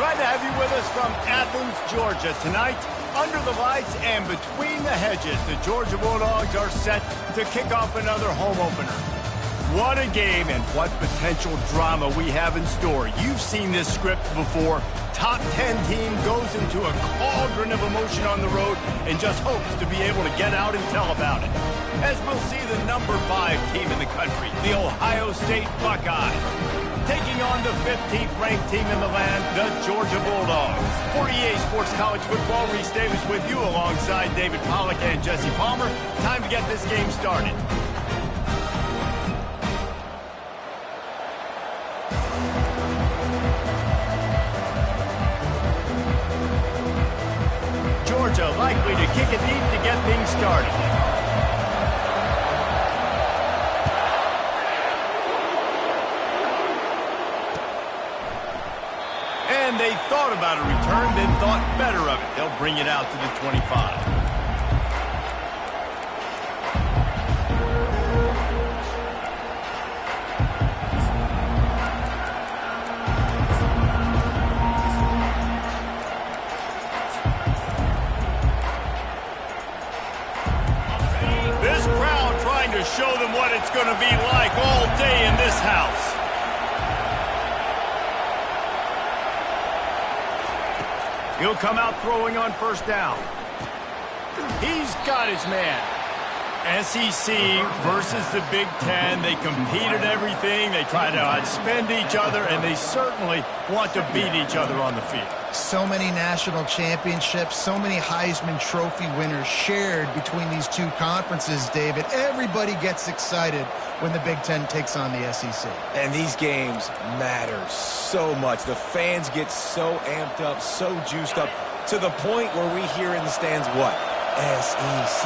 Glad to have you with us from Athens, Georgia. Tonight, under the lights and between the hedges, the Georgia Bulldogs are set to kick off another home opener. What a game and what potential drama we have in store. You've seen this script before. Top 10 team goes into a cauldron of emotion on the road and just hopes to be able to get out and tell about it. As we'll see the number 5 team in the country, the Ohio State Buckeyes, taking on the 15th ranked team in the land, the Georgia Bulldogs. For EA Sports College Football, Reese Davis with you alongside David Pollack and Jesse Palmer. Time to get this game started. Georgia likely to kick it deep to get things started. And they thought about a return, then thought better of it. They'll bring it out to the 25. This crowd trying to show them what it's going to be like all day in this house. He'll come out throwing on first down. He's got his man. SEC versus the Big Ten. They compete at everything. They try to outspend each other, and they certainly want to beat each other on the field. So many national championships, so many Heisman Trophy winners shared between these two conferences, David. Everybody gets excited when the Big Ten takes on the SEC. And these games matter so much. The fans get so amped up, so juiced up, to the point where we hear in the stands what? SEC,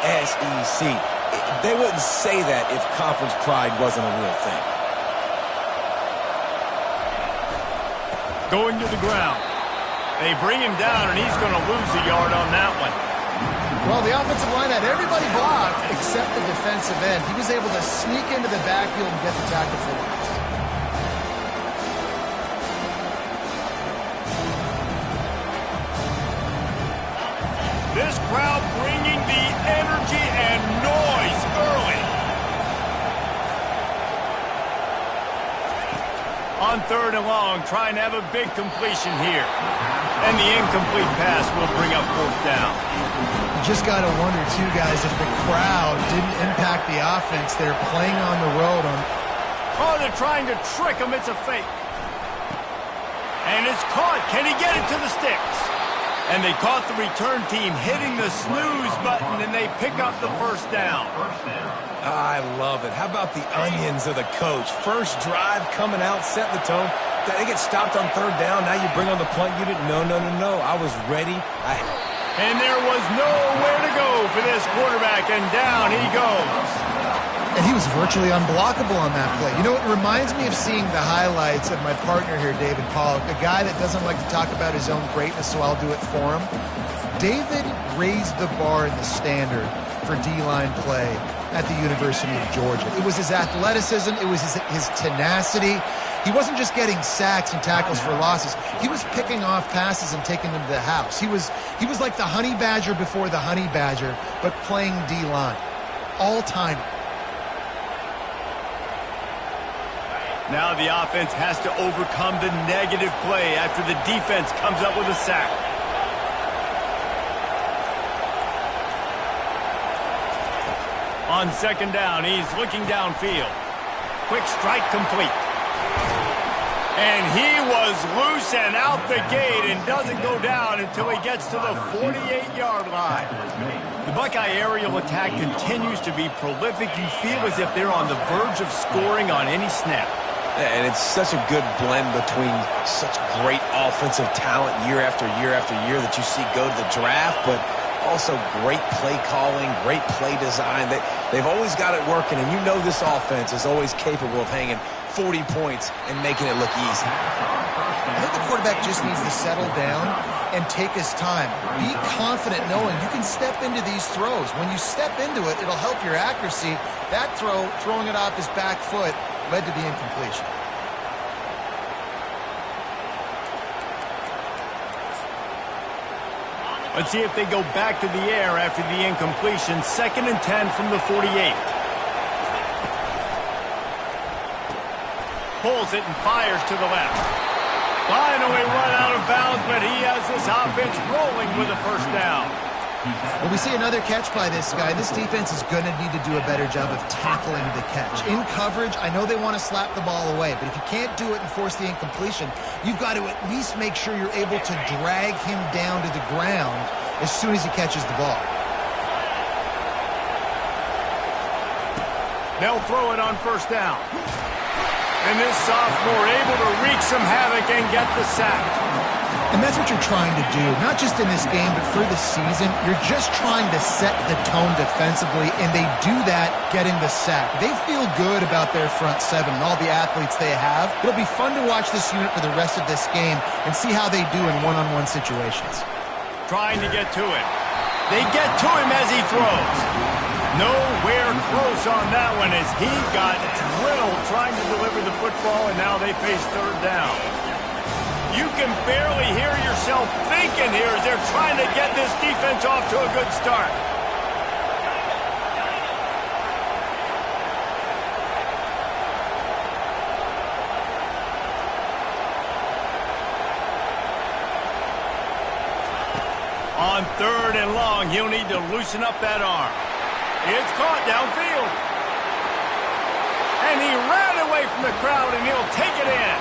SEC. They wouldn't say that if conference pride wasn't a real thing. Going to the ground. They bring him down, and he's going to lose a yard on that one. Well, the offensive line had everybody blocked except the defensive end. He was able to sneak into the backfield and get the tackle for loss. This crowd bringing the energy and noise early. On 3rd and long, trying to have a big completion here. And the incomplete pass will bring up 4th down. You just got to wonder, too, guys, if the crowd didn't impact the offense. They're playing on the road. Oh, they're trying to trick him. It's a fake. And it's caught. Can he get it to the sticks? And they caught the return team hitting the snooze button, and they pick up the first down. I love it. How about the onions of the coach? First drive coming out, setting the tone. They get stopped on 3rd down. Now you bring on the punt unit. No. I was ready. And there was nowhere to go for this quarterback, and down he goes. And he was virtually unblockable on that play. You know, it reminds me of seeing the highlights of my partner here, David Pollack, a guy that doesn't like to talk about his own greatness, so I'll do it for him. David raised the bar in the standard for D-line play at the University of Georgia. It was his athleticism. It was his tenacity. He wasn't just getting sacks and tackles for losses. He was picking off passes and taking them to the house. He was like the honey badger before the honey badger, but playing D-line. All-time. Now the offense has to overcome the negative play after the defense comes up with a sack. On 2nd down, he's looking downfield. Quick strike complete. And he was loose and out the gate and doesn't go down until he gets to the 48-yard line. The Buckeye aerial attack continues to be prolific. You feel as if they're on the verge of scoring on any snap. And it's such a good blend between such great offensive talent year after year after year that you see go to the draft, but also great play calling, great play design. They've always got it working, and you know this offense is always capable of hanging 40 points and making it look easy. I think the quarterback just needs to settle down and take his time. Be confident knowing you can step into these throws. When you step into it, it'll help your accuracy. That throw, throwing it off his back foot, led to the incompletion. Let's see if they go back to the air after the incompletion. 2nd and 10 from the 48. Pulls it and fires to the left. Finally run out of bounds, but he has this offense rolling with a first down. Well, we see another catch by this guy. This defense is going to need to do a better job of tackling the catch. In coverage, I know they want to slap the ball away, but if you can't do it and force the incompletion, you've got to at least make sure you're able to drag him down to the ground as soon as he catches the ball. They'll throw it on first down. And this sophomore able to wreak some havoc and get the sack. And that's what you're trying to do, not just in this game, but for the season. You're just trying to set the tone defensively, and they do that getting the sack. They feel good about their front seven and all the athletes they have. It'll be fun to watch this unit for the rest of this game and see how they do in one-on-one situations. Trying to get to him. They get to him as he throws. Nowhere close on that one as he got drilled trying to deliver the football, and now they face third down. You can barely hear yourself thinking here as they're trying to get this defense off to a good start. On 3rd and long, he'll need to loosen up that arm. It's caught downfield. And he ran away from the crowd, and he'll take it in.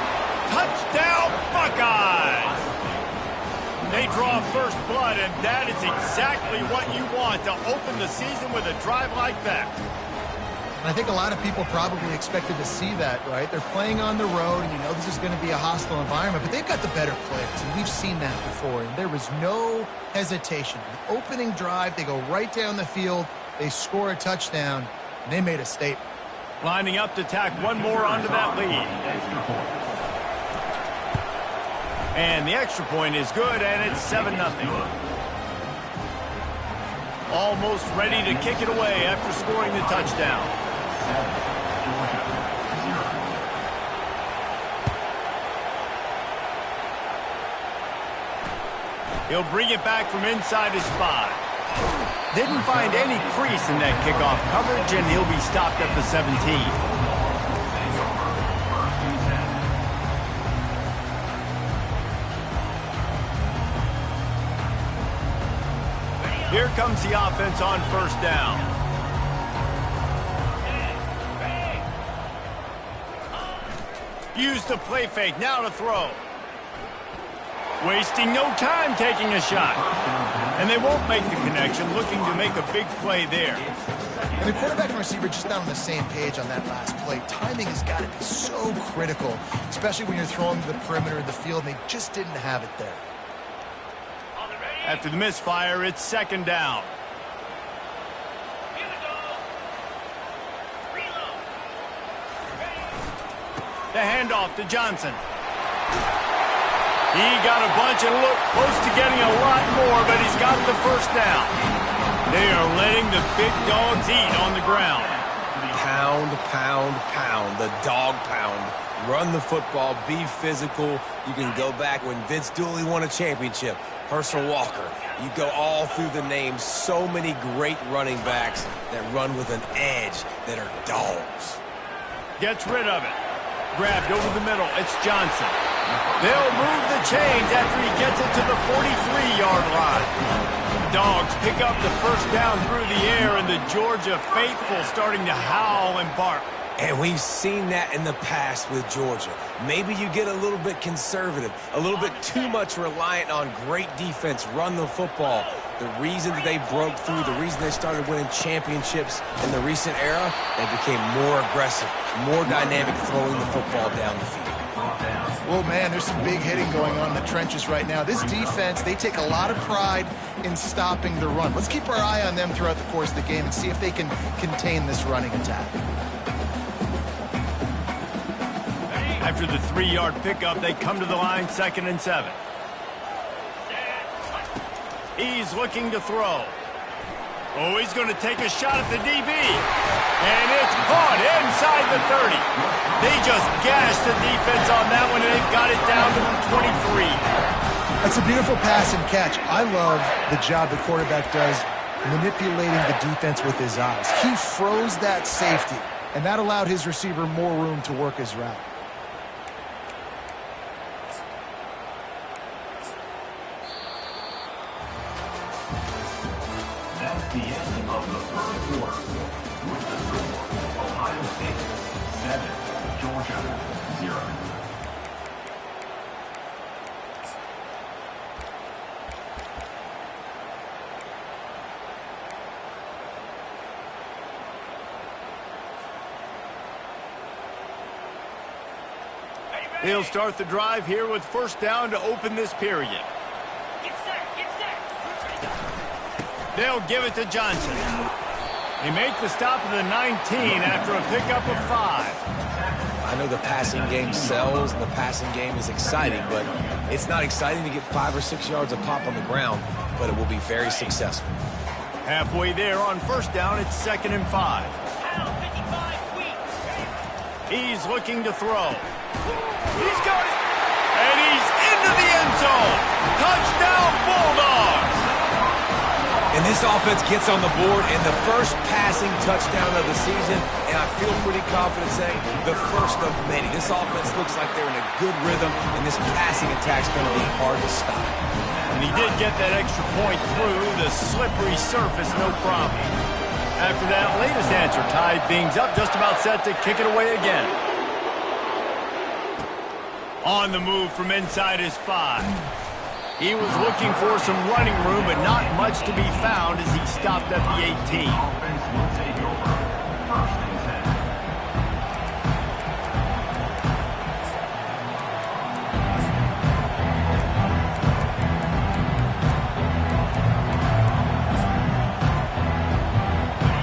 Touchdown, Buckeyes! They draw first blood, and that is exactly what you want to open the season with a drive like that. And I think a lot of people probably expected to see that, right? They're playing on the road, and you know this is going to be a hostile environment, but they've got the better players, and we've seen that before. And there was no hesitation. The opening drive, they go right down the field, they score a touchdown, and they made a statement. Lining up to tack one more onto that lead. And the extra point is good, and it's 7-0. Almost ready to kick it away after scoring the touchdown. He'll bring it back from inside his 5. Didn't find any crease in that kickoff coverage, and he'll be stopped at the 17. Here comes the offense on first down. Use the play fake, now to throw. Wasting no time taking a shot. And they won't make the connection, looking to make a big play there. And the quarterback and receiver just not on the same page on that last play. Timing has got to be so critical, especially when you're throwing to the perimeter of the field, and they just didn't have it there. After the misfire, it's 2nd down. The handoff to Johnson. He got a bunch and looked close to getting a lot more, but he's got the first down. They are letting the big dogs eat on the ground. Pound, pound, pound. The dog pound. Run the football. Be physical. You can go back when Vince Dooley won a championship. Herschel Walker. You go all through the names. So many great running backs that run with an edge that are dogs. Gets rid of it. Grabbed over the middle. It's Johnson. They'll move the chains after he gets it to the 43-yard line. Dogs pick up the first down through the air, and the Georgia faithful starting to howl and bark. And we've seen that in the past with Georgia. Maybe you get a little bit conservative, a little bit too much reliant on great defense, run the football. The reason that they broke through, the reason they started winning championships in the recent era, they became more aggressive, more dynamic throwing the football down the field. Well, man, there's some big hitting going on in the trenches right now. This defense, they take a lot of pride in stopping the run. Let's keep our eye on them throughout the course of the game and see if they can contain this running attack. After the 3-yard pickup, they come to the line, 2nd and 7. He's looking to throw. Oh, he's going to take a shot at the DB. And it's caught inside the 30. They just gashed the defense on that one, and they've got it down to the 23. That's a beautiful pass and catch. I love the job the quarterback does manipulating the defense with his eyes. He froze that safety, and that allowed his receiver more room to work his route. That's the end of the first quarter. With the score, Ohio State 7, Georgia 0. They'll start the drive here with first down to open this period. Get set. They'll give it to Johnson. They make the stop at the 19 after a pickup of 5. I know the passing game sells and the passing game is exciting, but it's not exciting to get 5 or 6 yards of pop on the ground, but it will be very successful. Halfway there on first down, it's 2nd and 5. He's looking to throw. He's got it. And he's into the end zone. Touchdown, Bulldogs. And this offense gets on the board and the first passing touchdown of the season, and I feel pretty confident saying the first of many. This offense looks like they're in a good rhythm, and this passing attack's going to be hard to stop. And he did get that extra point through the slippery surface, no problem. After that latest answer, tied things up, just about set to kick it away again. On the move from inside his 5. He was looking for some running room, but not much to be found as he stopped at the 18. Offense will take over. 1st and 10.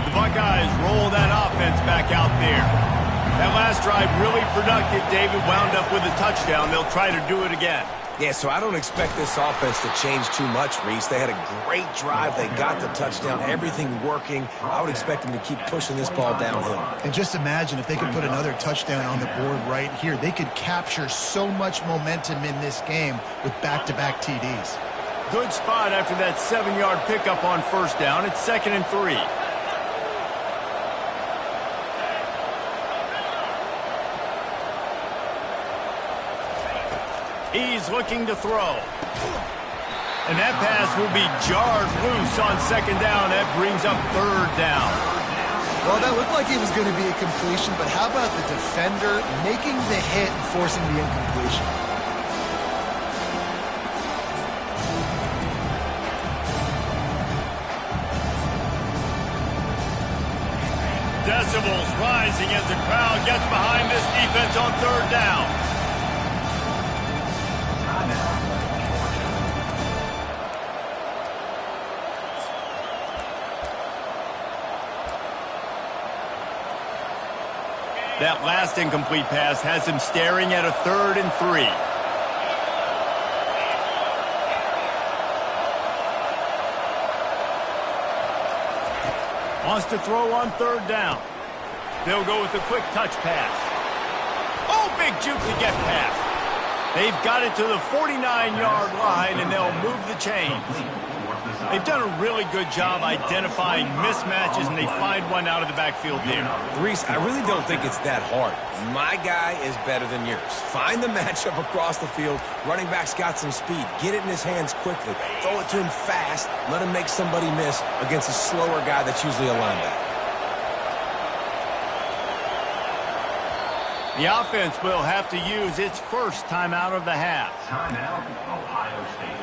The Buckeyes roll that offense back out there. That last drive really productive. David wound up with a touchdown. They'll try to do it again. Yeah, so I don't expect this offense to change too much, Reese. They had a great drive. They got the touchdown, everything working. I would expect them to keep pushing this ball downhill. And just imagine if they could put another touchdown on the board right here. They could capture so much momentum in this game with back-to-back TDs. Good spot after that 7-yard pickup on first down. It's 2nd and 3. He's looking to throw. And that pass will be jarred loose on 2nd down. That brings up 3rd down. Well, that looked like it was going to be a completion, but how about the defender making the hit and forcing the incompletion? Decibels rising as the crowd gets behind this defense on 3rd down. That last incomplete pass has him staring at a 3rd and 3. Wants to throw on 3rd down. They'll go with a quick touch pass. Oh, big juke to get past. They've got it to the 49-yard line, and they'll move the chains. They've done a really good job identifying mismatches, and they find one out of the backfield there. Reese, I really don't think it's that hard. My guy is better than yours. Find the matchup across the field. Running back's got some speed. Get it in his hands quickly. Throw it to him fast. Let him make somebody miss against a slower guy that's usually a linebacker. The offense will have to use its first timeout of the half. Timeout, Ohio State.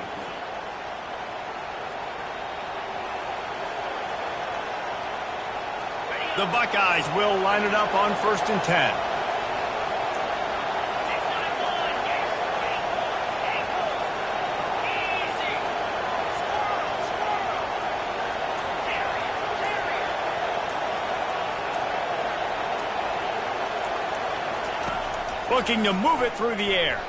The Buckeyes will line it up on 1st and 10. Looking to move it through the air.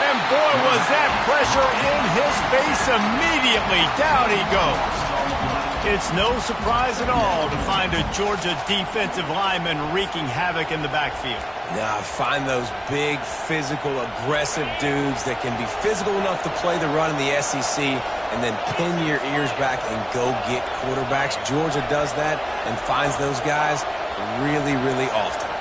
And boy, was that pressure in his face immediately. Down he goes. It's no surprise at all to find a Georgia defensive lineman wreaking havoc in the backfield. Yeah, find those big, physical, aggressive dudes that can be physical enough to play the run in the SEC and then pin your ears back and go get quarterbacks. Georgia does that and finds those guys really, really often.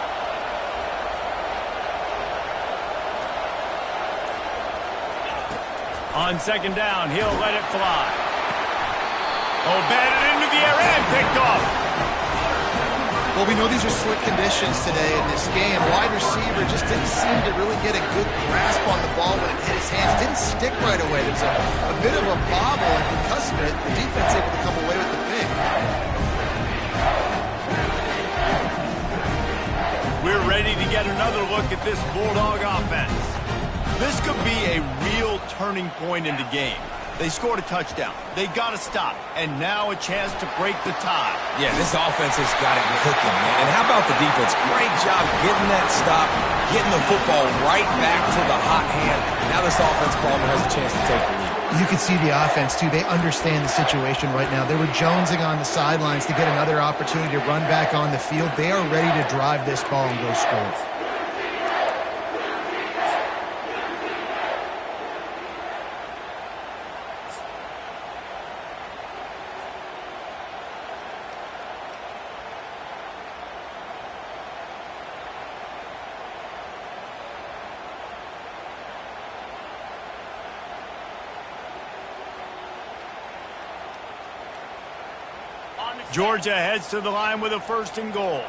On second down, he'll let it fly. Oh, batted into the air and picked off. Well, we know these are slick conditions today in this game. Wide receiver just didn't seem to really get a good grasp on the ball when it hit his hands. Didn't stick right away. There's a bit of a bobble, and because of it, the defense able to come away with the pick. We're ready to get another look at this Bulldog offense. This could be a real turning point in the game. They scored a touchdown. They got to stop. And now a chance to break the tie. Yeah, this offense has got it cooking, man. And how about the defense? Great job getting that stop, getting the football right back to the hot hand. Now this offense probably has a chance to take the lead. You can see the offense, too. They understand the situation right now. They were jonesing on the sidelines to get another opportunity to run back on the field. They are ready to drive this ball and go score. Georgia heads to the line with a 1st and goal.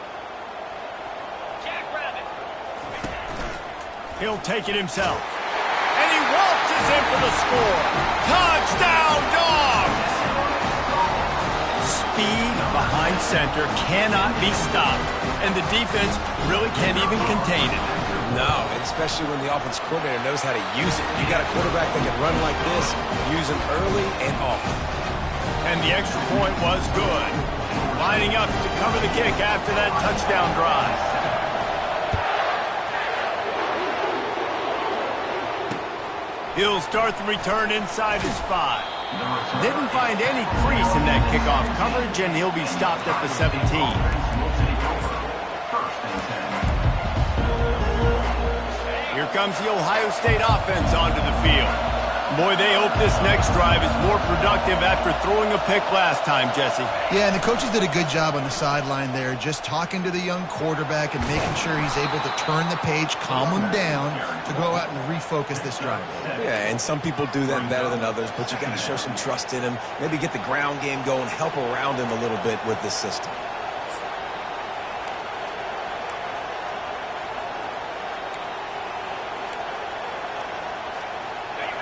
He'll take it himself. And he waltzes in for the score. Touchdown, Dogs! Speed behind center cannot be stopped. And the defense really can't even contain it. No, especially when the offense coordinator knows how to use it. You got a quarterback that can run like this, use him early and often. And the extra point was good. Lining up to cover the kick after that touchdown drive. He'll start the return inside his 5. Didn't find any crease in that kickoff coverage, and he'll be stopped at the 17. Here comes the Ohio State offense onto the field. Boy, they hope this next drive is more productive after throwing a pick last time, Jesse. Yeah, and the coaches did a good job on the sideline there, just talking to the young quarterback and making sure he's able to turn the page, calm him down, to go out and refocus this drive. Yeah, and some people do that better than others, but you got to show some trust in him, maybe get the ground game going, help around him a little bit with this system.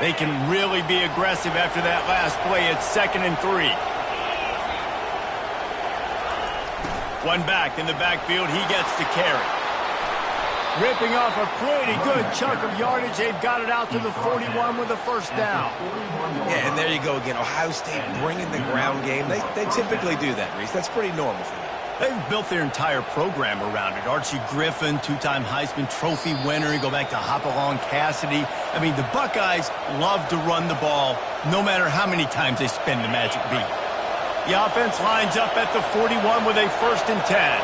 They can really be aggressive after that last play. It's 2nd and 3. One back in the backfield. He gets to carry. Ripping off a pretty good chunk of yardage. They've got it out to the 41 with a 1st down. Yeah, and there you go again. Ohio State bringing the ground game. They typically do that, Reese. That's pretty normal for them. They've built their entire program around it. Archie Griffin, 2-time Heisman Trophy winner. You go back to Hopalong Cassidy. I mean, the Buckeyes love to run the ball no matter how many times they spin the magic beat. The offense lines up at the 41 with a 1st and 10.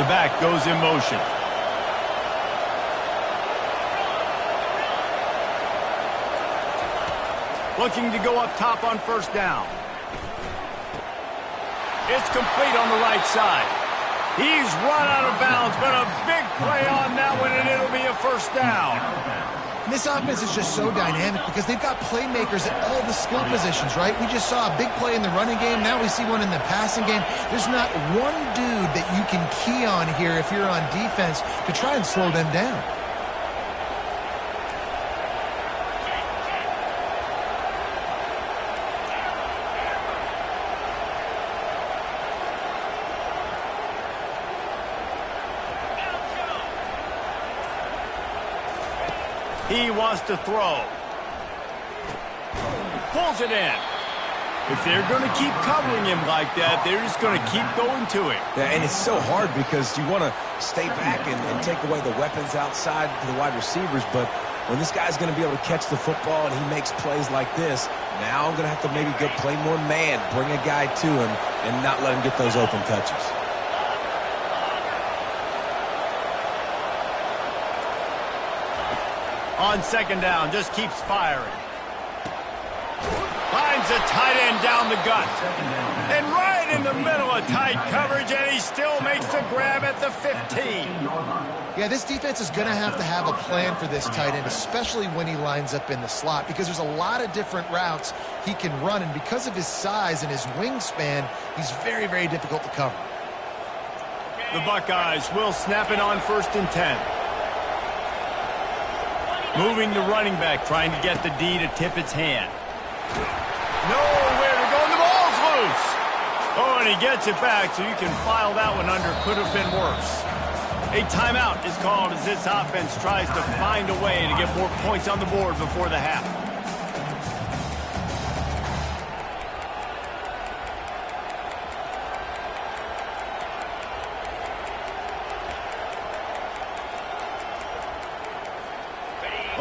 The back goes in motion. Looking to go up top on 1st down. It's complete on the right side. He's run out of bounds, but a big play on that one, and it'll be a 1st down. And this offense is just so dynamic because they've got playmakers at all the skill positions, right? We just saw a big play in the running game. Now we see one in the passing game. There's not one dude that you can key on here if you're on defense to try and slow them down. He wants to throw. Pulls it in. If they're going to keep covering him like that, they're just going to keep going to it. Yeah, and it's so hard because you want to stay back and take away the weapons outside to the wide receivers, but when this guy's going to be able to catch the football and he makes plays like this, now I'm going to have to maybe go play more man, bring a guy to him, and not let him get those open touches. On second down, just keeps firing. Finds a tight end down the gut. And right in the middle of tight coverage, and he still makes the grab at the 15. Yeah, this defense is going to have a plan for this tight end, especially when he lines up in the slot, because there's a lot of different routes he can run, and because of his size and his wingspan, he's very, very difficult to cover. The Buckeyes will snap it on 1st and 10. Moving the running back, trying to get the D to tip its hand. Nowhere to go, and the ball's loose. Oh, and he gets it back, so you can file that one under. Could have been worse. A timeout is called as this offense tries to find a way to get more points on the board before the half.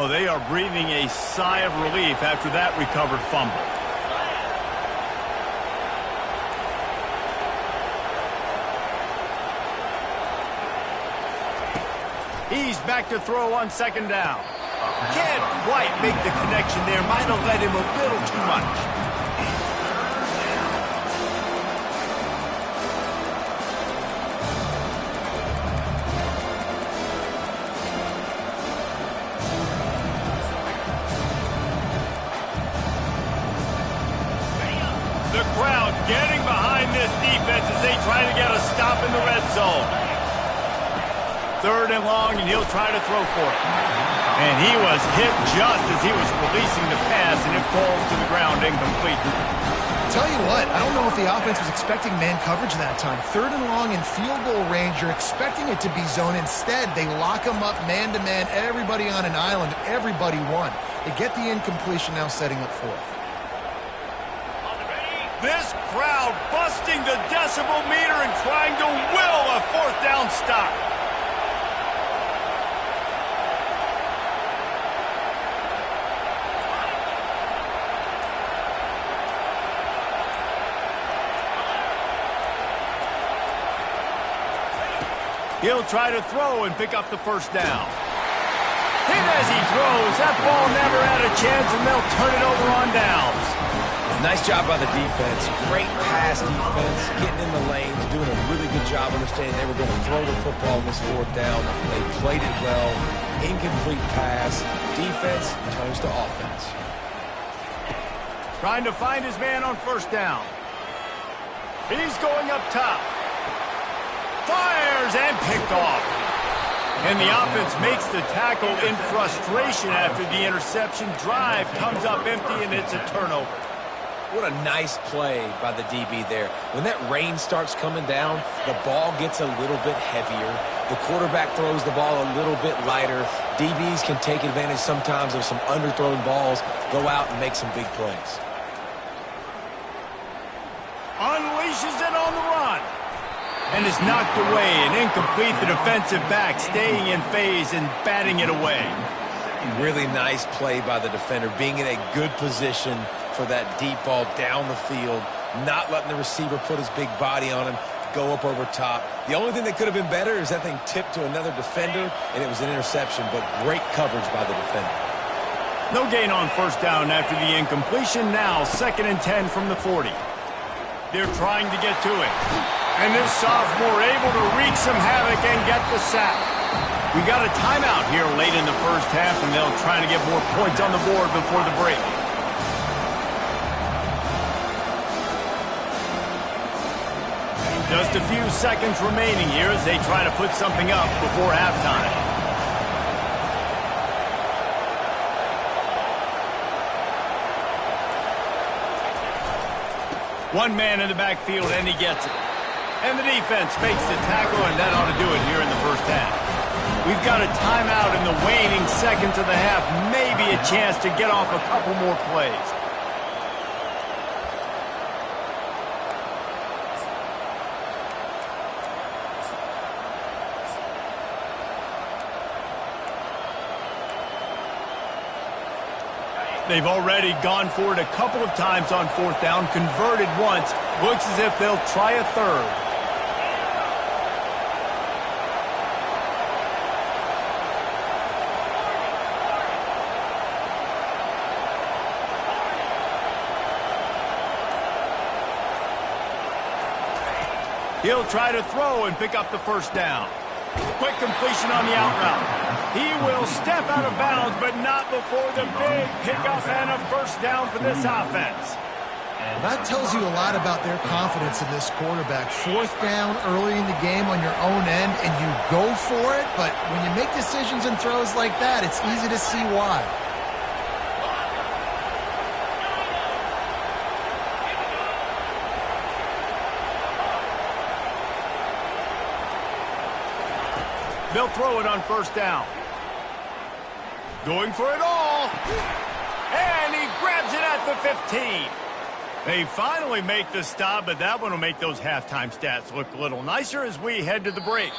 Oh, they are breathing a sigh of relief after that recovered fumble. He's back to throw on second down. Can't quite make the connection there. Might have led him a little too much. The crowd getting behind this defense as they try to get a stop in the red zone. 3rd and long, and he'll try to throw for it. And he was hit just as he was releasing the pass, and it falls to the ground incomplete. Tell you what, I don't know if the offense was expecting man coverage that time. 3rd and long in field goal range, you're expecting it to be zone. Instead, they lock them up man-to-man, everybody on an island, everybody won. They get the incompletion, now setting up 4th. This crowd busting the decibel meter and trying to will a 4th down stop. He'll try to throw and pick up the 1st down. Hit as he throws. That ball never had a chance, and they'll turn it over on downs. Nice job by the defense. Great pass defense, getting in the lanes, doing a really good job understanding they were going to throw the football on this 4th down. They played it well. Incomplete pass. Defense turns to offense. Trying to find his man on 1st down. He's going up top. Fires and picked off. And the offense makes the tackle in frustration after the interception. Drive comes up empty, and it's a turnover. What a nice play by the DB there. When that rain starts coming down, the ball gets a little bit heavier. The quarterback throws the ball a little bit lighter. DBs can take advantage sometimes of some underthrown balls, go out and make some big plays. Unleashes it on the run. And is knocked away and incomplete. The defensive back staying in phase and batting it away. Really nice play by the defender, being in a good position for that deep ball down the field, not letting the receiver put his big body on him, go up over top. The only thing that could have been better is that thing tipped to another defender, and it was an interception, but great coverage by the defender. No gain on 1st down after the incompletion. Now 2nd and 10 from the 40. They're trying to get to it. And this sophomore able to wreak some havoc and get the sack. We got a timeout here late in the 1st half, and they'll try to get more points on the board before the break. Just a few seconds remaining here as they try to put something up before halftime. One man in the backfield, and he gets it. And the defense makes the tackle, and that ought to do it here in the 1st half. We've got a timeout in the waning seconds of the half. Maybe a chance to get off a couple more plays. They've already gone for it a couple of times on fourth down, converted once. Looks as if they'll try a third. He'll try to throw and pick up the first down. Quick completion on the out route. He will step out of bounds, but not before the big pickup and a first down for this offense. That tells you a lot about their confidence in this quarterback. Fourth down early in the game on your own end, and you go for it, but when you make decisions and throws like that, it's easy to see why. They'll throw it on first down. Going for it all. And he grabs it at the 15. They finally make the stop, but that one will make those halftime stats look a little nicer as we head to the break.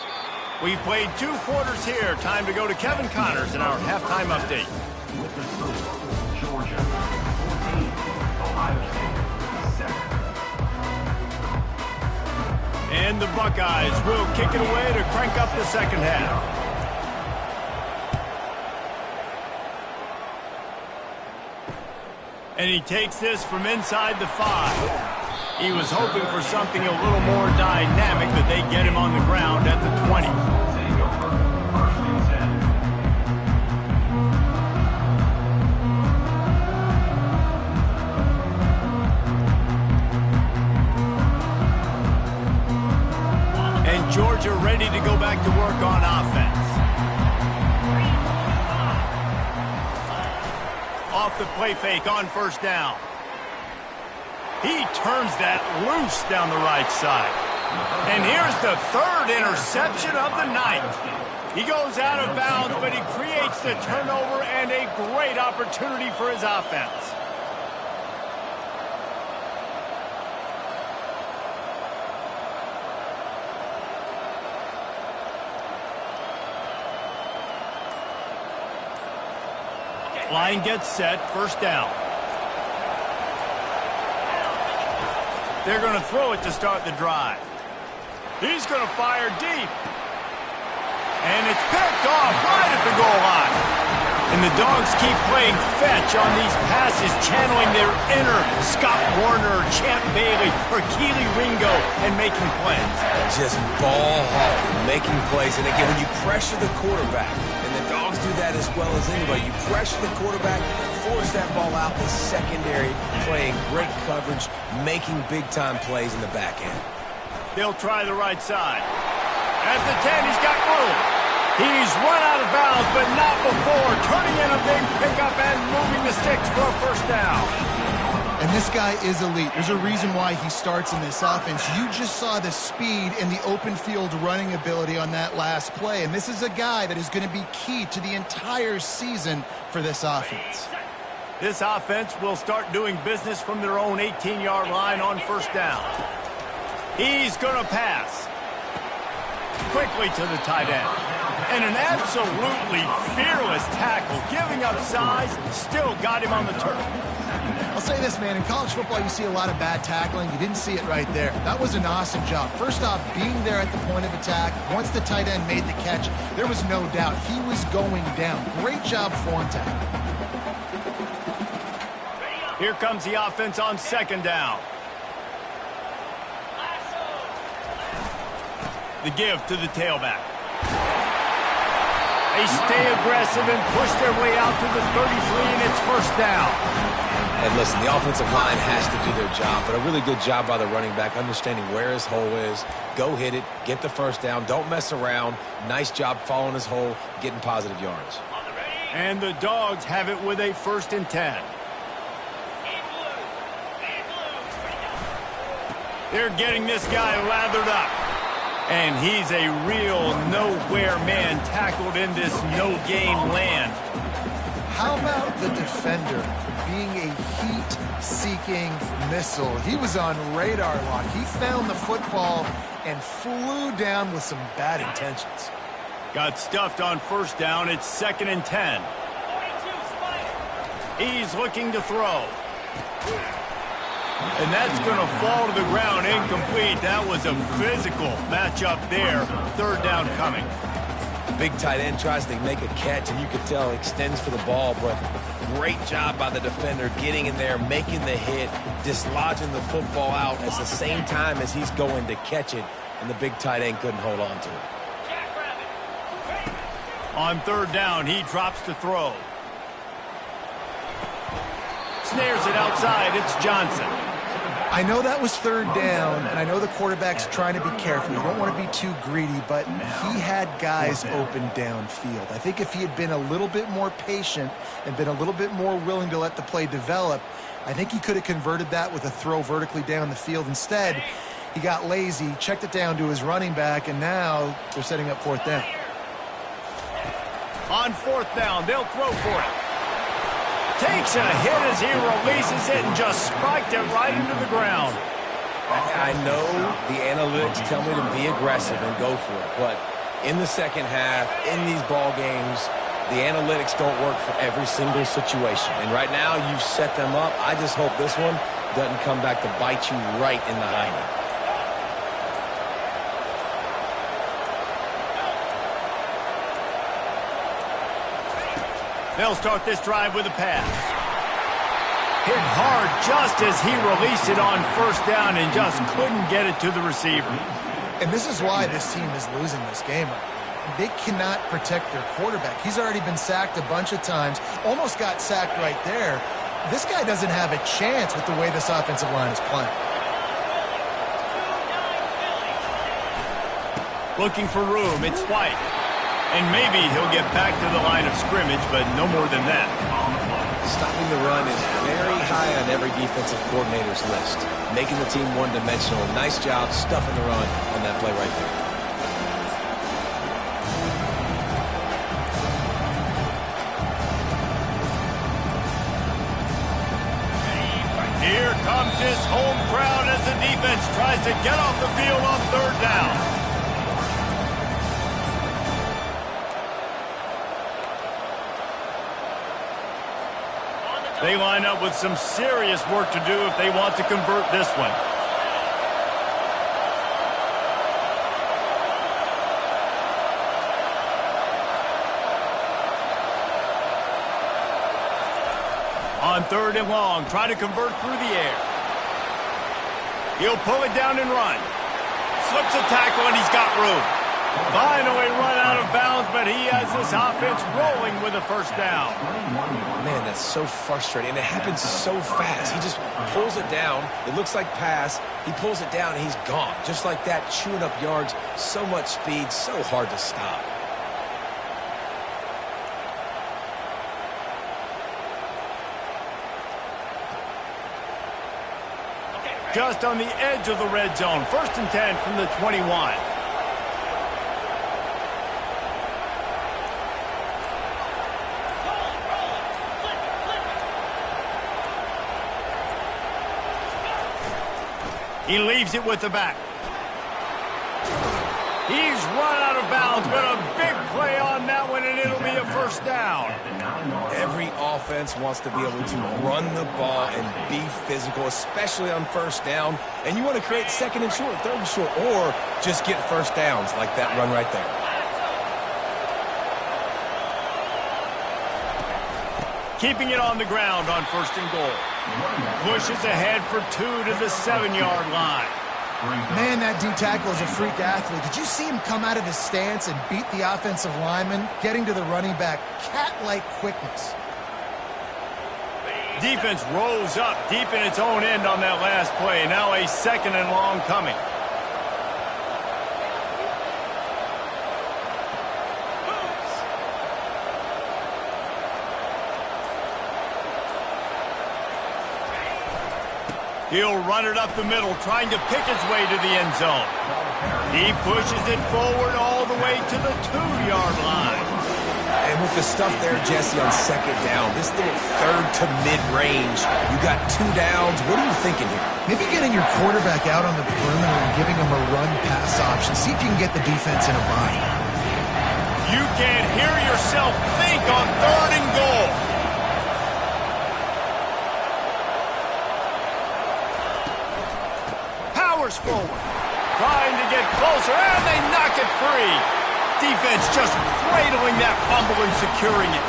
We've played 2 quarters here. Time to go to Kevin Connors in our halftime update. With the score, Georgia 14, Ohio State 7. And the Buckeyes will kick it away to crank up the second half. And he takes this from inside the 5. He was hoping for something a little more dynamic, but they get him on the ground at the 20. And Georgia ready to go back to work on offense. Off the play fake on first down. He turns that loose down the right side. And here's the third interception of the night. He goes out of bounds, but he creates the turnover and a great opportunity for his offense. Line gets set, first down. They're going to throw it to start the drive. He's going to fire deep. And it's picked off right at the goal line. And the Dogs keep playing fetch on these passes, channeling their inner Scott Warner, Champ Bailey, or Keely Ringo, and making plays. Just ball hawking, making plays. And again, when you pressure the quarterback, and the Dogs do that as well as anybody, you pressure the quarterback, force that ball out in the secondary, playing great coverage, making big-time plays in the back end. They'll try the right side. At the 10, he's got room. He's run out of bounds, but not before turning in a big pickup and moving the sticks for a first down. And this guy is elite. There's a reason why he starts in this offense. You just saw the speed and the open field running ability on that last play. And this is a guy that is going to be key to the entire season for this offense. This offense will start doing business from their own 18-yard line on first down. He's going to pass. Quickly to the tight end. And an absolutely fearless tackle, giving up size, still got him on the turf. I'll say this, man, in college football you see a lot of bad tackling. You didn't see it right there. That was an awesome job. First off, being there at the point of attack. Once the tight end made the catch, there was no doubt he was going down. Great job form tackle. Here comes the offense on second down. The give to the tailback. They stay aggressive and push their way out to the 33, and it's first down. And listen, the offensive line has to do their job, but a really good job by the running back, understanding where his hole is. Go hit it, get the first down, don't mess around. Nice job following his hole, getting positive yards. And the Dogs have it with a 1st and 10. They're getting this guy lathered up. And he's a real nowhere man tackled in this no-game land. How about the defender being a heat-seeking missile? He was on radar lock. He found the football and flew down with some bad intentions. Got stuffed on first down. It's 2nd and 10. He's looking to throw. And that's going to fall to the ground incomplete. That was a physical matchup there. Third down coming. Big tight end tries to make a catch, and you can tell extends for the ball, but great job by the defender getting in there, making the hit, dislodging the football out at the same time as he's going to catch it, and the big tight end couldn't hold on to it. On third down, he drops to throw. Snares it outside. It's Johnson. I know that was third down, and I know the quarterback's trying to be careful. You don't want to be too greedy, but he had guys open downfield. I think if he had been a little bit more patient and been a little bit more willing to let the play develop, I think he could have converted that with a throw vertically down the field. Instead, he got lazy, checked it down to his running back, and now they're setting up fourth down. On fourth down, they'll throw for it. Takes a hit as he releases it and just spiked it right into the ground. I know the analytics tell me to be aggressive and go for it, but in the second half, in these ball games, the analytics don't work for every single situation. And right now, you've set them up. I just hope this one doesn't come back to bite you right in the hiney. They'll start this drive with a pass. Hit hard just as he released it on first down and just couldn't get it to the receiver. And this is why this team is losing this game. They cannot protect their quarterback. He's already been sacked a bunch of times, almost got sacked right there. This guy doesn't have a chance with the way this offensive line is playing. Looking for room, it's White. And maybe he'll get back to the line of scrimmage, but no more than that. Stopping the run is very high on every defensive coordinator's list. Making the team one-dimensional. Nice job stuffing the run on that play right there. Here comes his home crowd as the defense tries to get off the field on third down. They line up with some serious work to do if they want to convert this one. On third and long, try to convert through the air. He'll pull it down and run. Slips a tackle and he's got room. Finally run out of bounds, but he has this offense rolling with a first down. Man, that's so frustrating. And it happens so fast. He just pulls it down. It looks like pass. He pulls it down and he's gone. Just like that, chewing up yards. So much speed, so hard to stop. Just on the edge of the red zone. 1st and 10 from the 21. He leaves it with the back. He's run out of bounds, but a big play on that one, and it'll be a first down. Every offense wants to be able to run the ball and be physical, especially on first down. And you want to create second and short, third and short, or just get first downs like that run right there. Keeping it on the ground on 1st and goal. Pushes ahead for 2 to the 7-yard line. Man, that D tackle is a freak athlete. Did you see him come out of his stance and beat the offensive lineman, getting to the running back? Cat-like quickness. Defense rose up deep in its own end on that last play. Now a 2nd and long coming. He'll run it up the middle, trying to pick his way to the end zone. He pushes it forward all the way to the 2-yard line. And with the stuff there, Jesse, on 2nd down, this little third to mid-range, you got 2 downs. What are you thinking here? Maybe getting your quarterback out on the perimeter and giving him a run-pass option. See if you can get the defense in a bind. You can hear yourself think on 3rd and goal. force forward. Trying to get closer, and they knock it free. Defense just cradling that fumble and securing it.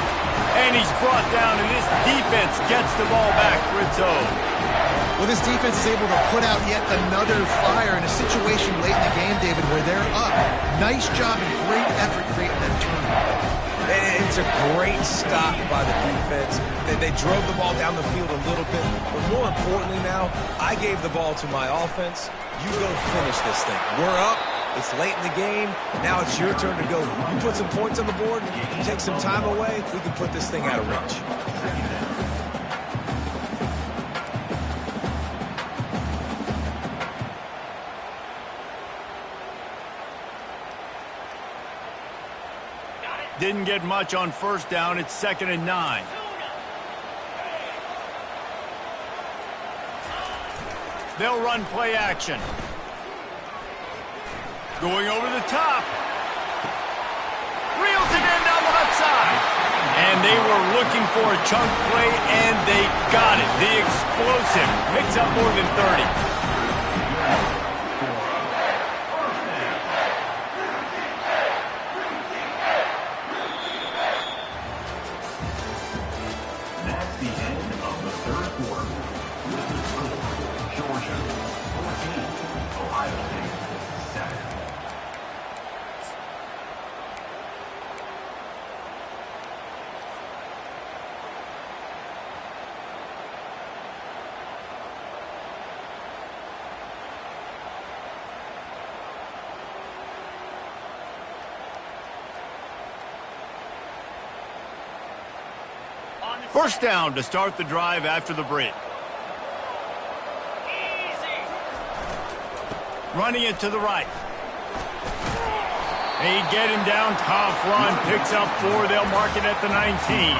And he's brought down, and this defense gets the ball back for its own. Well, this defense is able to put out yet another fire in a situation late in the game, David, where they're up. Nice job and great effort creating that turnover. And it's a great stop by the defense. They drove the ball down the field a little bit, but more importantly now, I gave the ball to my offense. You go finish this thing. We're up. It's late in the game. Now it's your turn to go. You put some points on the board, you take some time away, we can put this thing out of reach. Didn't get much on first down. It's 2nd and 9. They'll run play action. Going over the top. Reels it in down the left side. And they were looking for a chunk play, and they got it. The explosive picks up more than 30. That's the end of the third quarter. With the score, Georgia 14, Ohio State 7. First down to start the drive after the break. Running it to the right. They get him down, tough run, picks up 4. They'll mark it at the 19.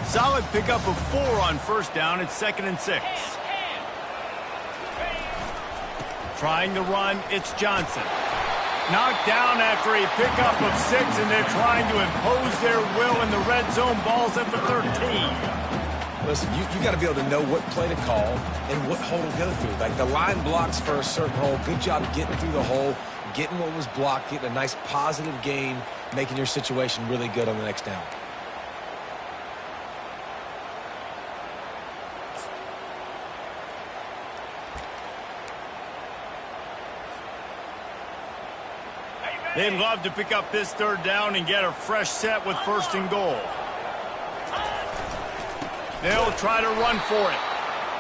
Solid pickup of 4 on first down. It's 2nd and 6. Trying to run, it's Johnson. Knocked down after a pickup of 6, and they're trying to impose their will in the red zone. Ball's at the 13. Listen, you got to be able to know what play to call and what hole to go through. Like the line blocks for a certain hole. Good job getting through the hole, getting what was blocked, getting a nice positive gain, making your situation really good on the next down. They'd love to pick up this third down and get a fresh set with 1st and goal. They'll try to run for it.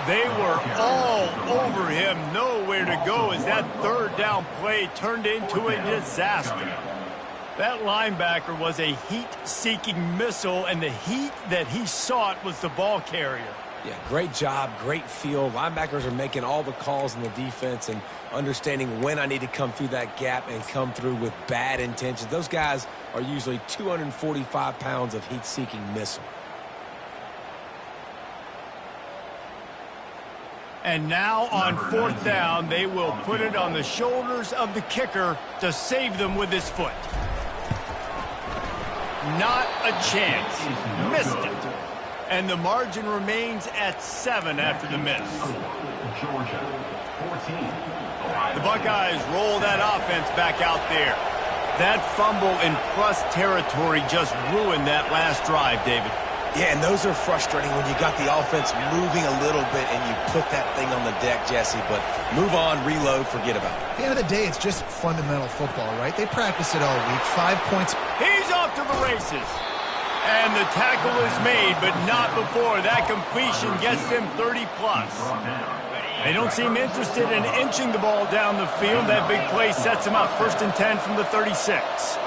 They were all over him. Nowhere to go as that third down play turned into a disaster. That linebacker was a heat-seeking missile, and the heat that he sought was the ball carrier. Yeah, great job, great feel. Linebackers are making all the calls in the defense and understanding when I need to come through that gap and come through with bad intentions. Those guys are usually 245 pounds of heat-seeking missile. And now on 4th down, they will put it on the shoulders of the kicker to save them with his foot. Not a chance. Missed it. And the margin remains at 7 after the miss. Georgia 14. The Buckeyes roll that offense back out there. That fumble in plus territory just ruined that last drive, David. Yeah, and those are frustrating when you got the offense moving a little bit and you put that thing on the deck, Jesse. But move on, reload, forget about it. At the end of the day, it's just fundamental football, right? They practice it all week. 5 points. He's off to the races. And the tackle is made, but not before that completion gets them 30-plus. They don't seem interested in inching the ball down the field. That big play sets him up. 1st and 10 from the 36.